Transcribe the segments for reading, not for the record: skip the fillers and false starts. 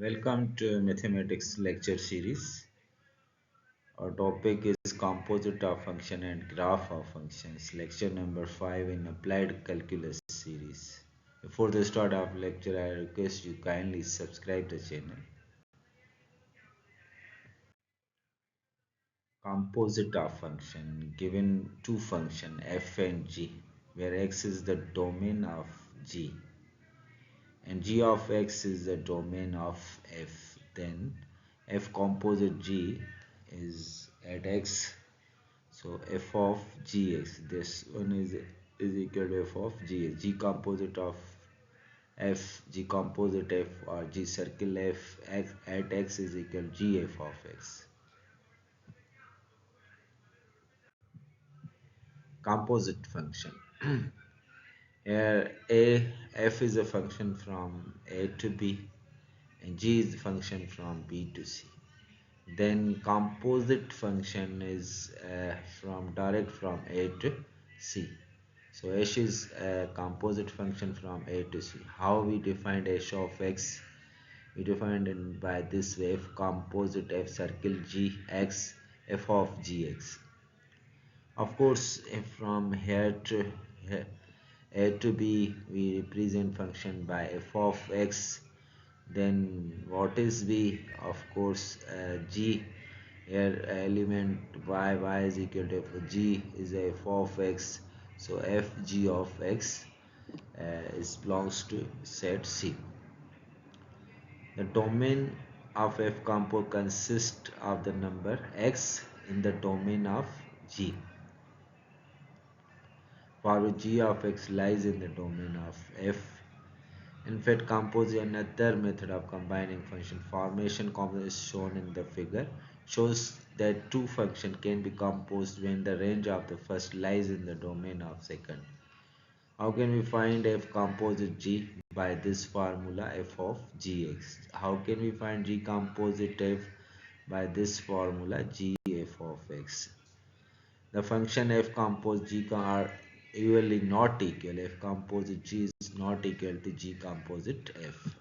Welcome to Mathematics Lecture Series. Our topic is Composite of Function and Graph of Functions, lecture number 5 in Applied Calculus series. Before the start of lecture, I request you kindly subscribe the channel. Composite of function given two function f and g, where x is the domain of g and g of x is the domain of f. Then f composite g is at x. So f of gx, this one is equal to f of gx. G composite of f, g composite f or g circle f at x is equal to g f of x. Composite function. Here f is a function from a to b and g is the function from b to c. Then composite function is from direct from a to c. So h is a composite function from a to c. How we defined h of x? We defined it by this way: f composite f circle g x f of gx. Of course, if from here to here, a to b we represent function by f of x, then what is b? Of course, g. Here element y is equal to f. G is f of x, so f g of x is belongs to set C. The domain of f compo consists of the number x in the domain of g, for which g of x lies in the domain of f. In fact, compose is another method of combining function formation. Composite is shown in the figure shows that two functions can be composed when the range of the first lies in the domain of second. How can we find f composite g? By this formula f of gx. How can we find g composite f? By this formula g f of x. The function f composite g are usually not equal. F composite g is not equal to g composite f.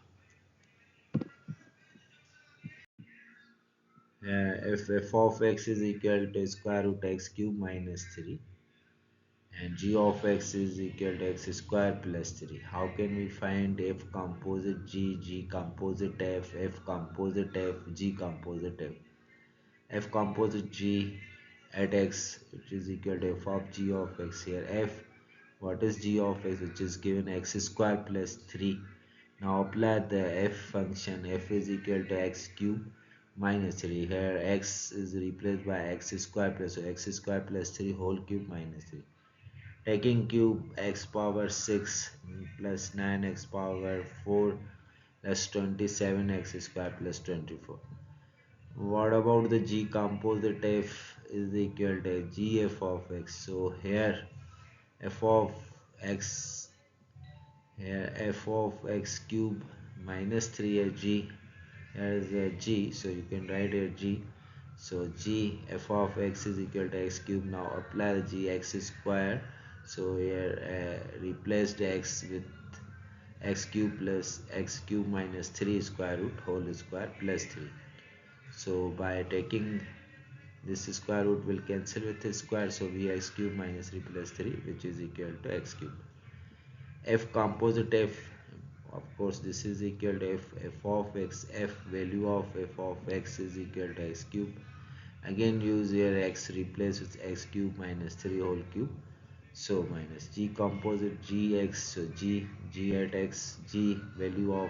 If f of x is equal to square root x cube minus 3 and g of x is equal to x square plus 3. How can we find f composite g, g composite f composite f, g composite f? F composite g at x, which is equal to f of g of x. Here f, what is g of x, which is given x square plus 3. Now apply the f function. F is equal to x cube minus 3. Here x is replaced by x square plus, so x square plus 3 whole cube minus 3. Taking cube, x power 6 plus 9x power 4 plus 27 x square plus 24. What about the g composite f is equal to g f of x? So here f of x, here f of x cube minus 3 g, here is a g, so you can write here g. So g f of x is equal to x cube. Now apply the g x square. So here replace the x with x cube plus x cube minus 3 square root whole square plus 3. So by taking this square root will cancel with the square, so we x cube minus 3 plus 3, which is equal to x cube. F composite f, of course this is equal to f of x. F value of f of x is equal to x cube. Again use here x, replace with x cube minus 3 whole cube, so minus g composite gx. So g at x, g value of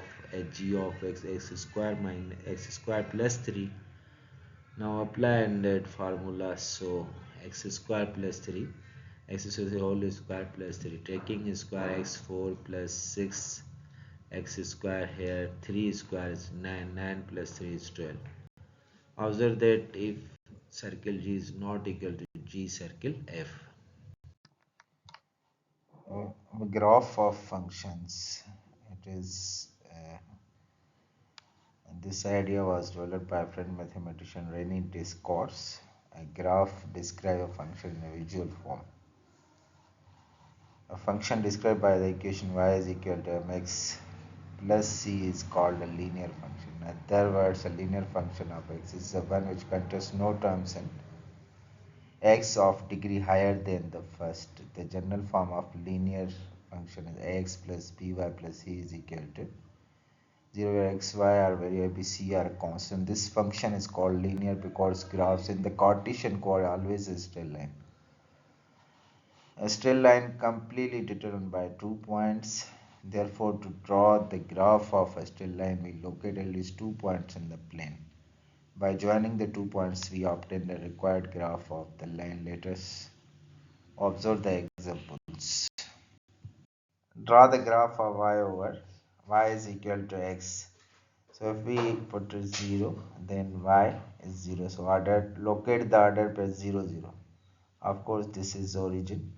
g of x square minus x square plus 3. Now apply in that formula, so x square plus 3, x square whole square plus 3, taking square x 4 plus 6 x square, here 3 square is 9, 9 plus 3 is 12. Observe that if circle G is not equal to G circle F. Graph of functions. It is this idea was developed by French mathematician René Descartes. A graph describes a function in a visual form. A function described by the equation y is equal to mx plus c is called a linear function. In other words, a linear function of x is the one which contains no terms in x of degree higher than the first. The general form of linear function is ax plus by plus c is equal to 0 where x, y are variable, c are constant. This function is called linear because graphs in the Cartesian coordinate always a straight line. A straight line completely determined by 2 points. Therefore, to draw the graph of a straight line, we locate at least 2 points in the plane. By joining the 2 points, we obtain the required graph of the line. Let us observe the examples. Draw the graph of y over y is equal to x. So if we put 0, then y is 0. So locate the order pair 0, 0. Of course, this is origin.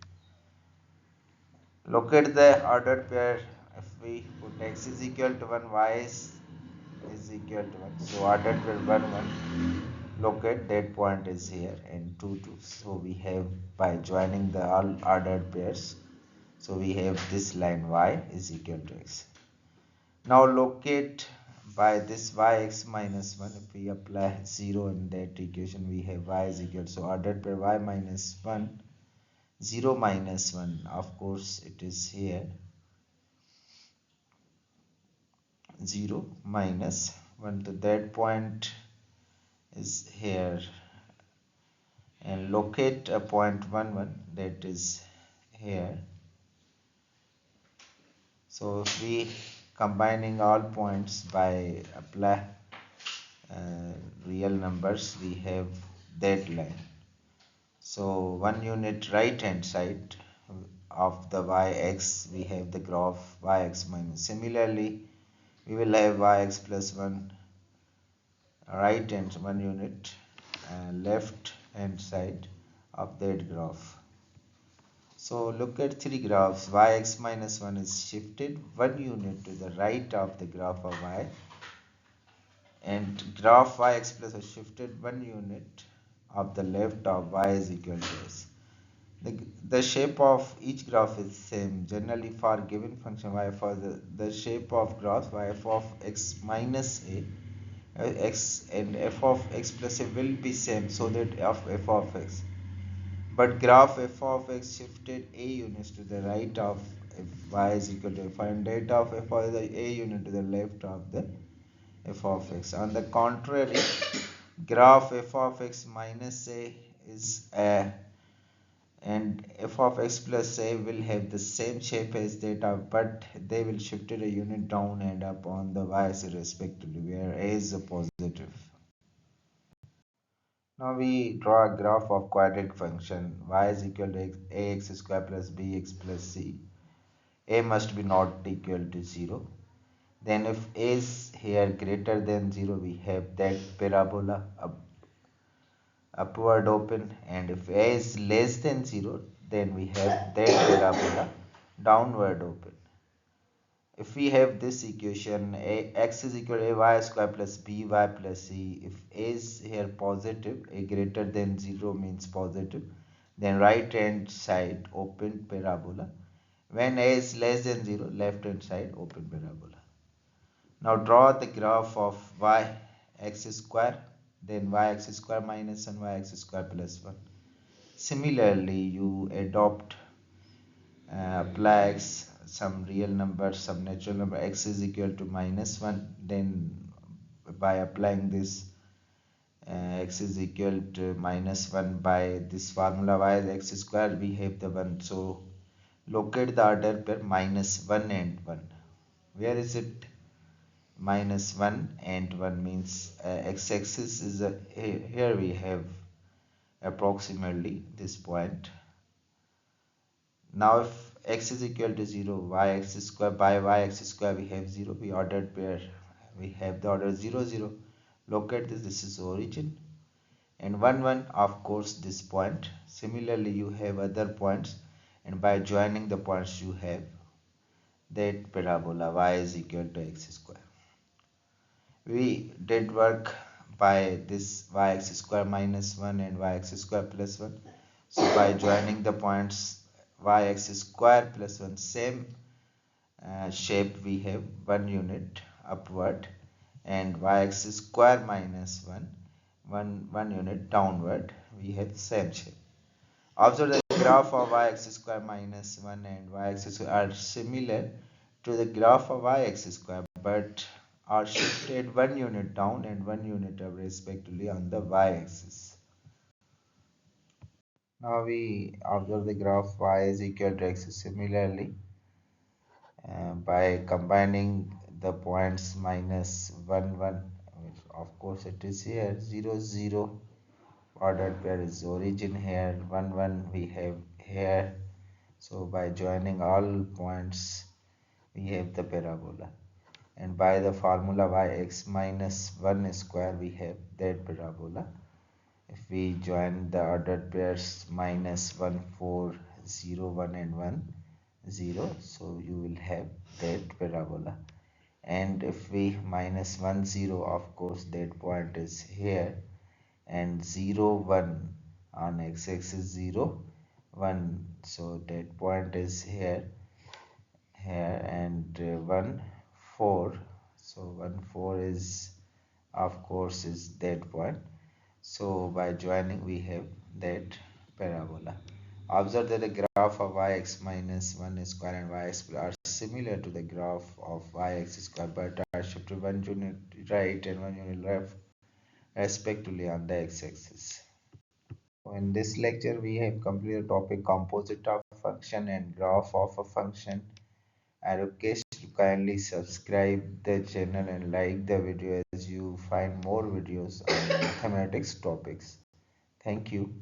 Locate the ordered pair. If we put x is equal to 1, y is equal to 1. So ordered pair 1, 1. Locate that point is here and 2, 2. So we have by joining the all ordered pairs. So we have this line y is equal to x. Now locate by this yx minus 1. If we apply 0 in that equation, we have y is equal to, so ordered by y minus 1, 0 minus 1, of course it is here 0 minus 1, so that point is here, and locate a point 1 1 that is here. So if we combining all points by apply real numbers, we have that line. So 1 unit right hand side of the yx, we have the graph yx minus. Similarly, we will have yx plus 1 right hand 1 unit left hand side of that graph. So look at three graphs. Yx minus 1 is shifted 1 unit to the right of the graph of y, and graph yx plus is shifted 1 unit of the left of y is equal to s. The shape of each graph is same. Generally, for given function y, for the shape of graph y f of x minus a, x and f of x plus a will be same, so that of f of x. But graph f of x shifted a units to the right of if y is equal to, find that of f of the a unit to the left of the f of x. On the contrary, graph f of x minus a is a, and f of x plus a will have the same shape as that of, but they will shift it a unit down and up on the y-axis respectively, where a is a positive. Now we draw a graph of quadratic function y is equal to ax square plus bx plus c. A must be not equal to 0. Then if a is here greater than 0, we have that parabola upward open, and if a is less than 0, then we have that parabola downward open. If we have this equation, x is equal to ay square plus by plus c, if a is here positive, a greater than 0 means positive, then right hand side open parabola. When a is less than 0, left hand side open parabola. Now draw the graph of y x square, then yx square minus 1, yx square plus 1. Similarly, you adopt apply x, some real number, some natural number, x is equal to minus 1. Then by applying this x is equal to minus 1 by this formula y is x square, we have the 1. So locate the order pair minus 1 and 1. Where is it? Minus 1 and 1 means x-axis is here we have approximately this point. Now if x is equal to 0, yx square by yx square we have 0, we ordered pair, we have the order 0 0. Locate this is origin, and 1 1 of course this point. Similarly you have other points, and by joining the points you have that parabola y is equal to x square. We did work by this yx square minus 1 and yx square plus 1. So by joining the points yx square plus 1, same shape we have 1 unit upward, and y-axis square minus 1 unit downward, we have same shape. Observe the graph of y-axis square minus 1 and y-axis are similar to the graph of y-axis square, but are shifted 1 unit down and 1 unit up respectively on the y-axis. Now we observe the graph y is equal to x. Similarly, by combining the points minus 1 1, of course it is here 0 0, ordered pair is origin here, 1 1 we have here. So by joining all points we have the parabola, and by the formula yx minus 1 square we have that parabola. If we join the ordered pairs minus 1 4 0 1 and 1 0, so you will have that parabola. And if we minus 1 0, of course that point is here, and 0 1 on x-axis 0 1, so that point is here, and 1 4, so 1 4 is, of course, is that point. So by joining we have that parabola. Observe that the graph of yx minus 1 square and yx are similar to the graph of yx square, but are shifted 1 unit right and 1 unit left respectively on the x-axis. So in this lecture we have completed the topic composite of function and graph of a function. I request you kindly subscribe the channel and like the video as you find more videos on mathematics topics. Thank you.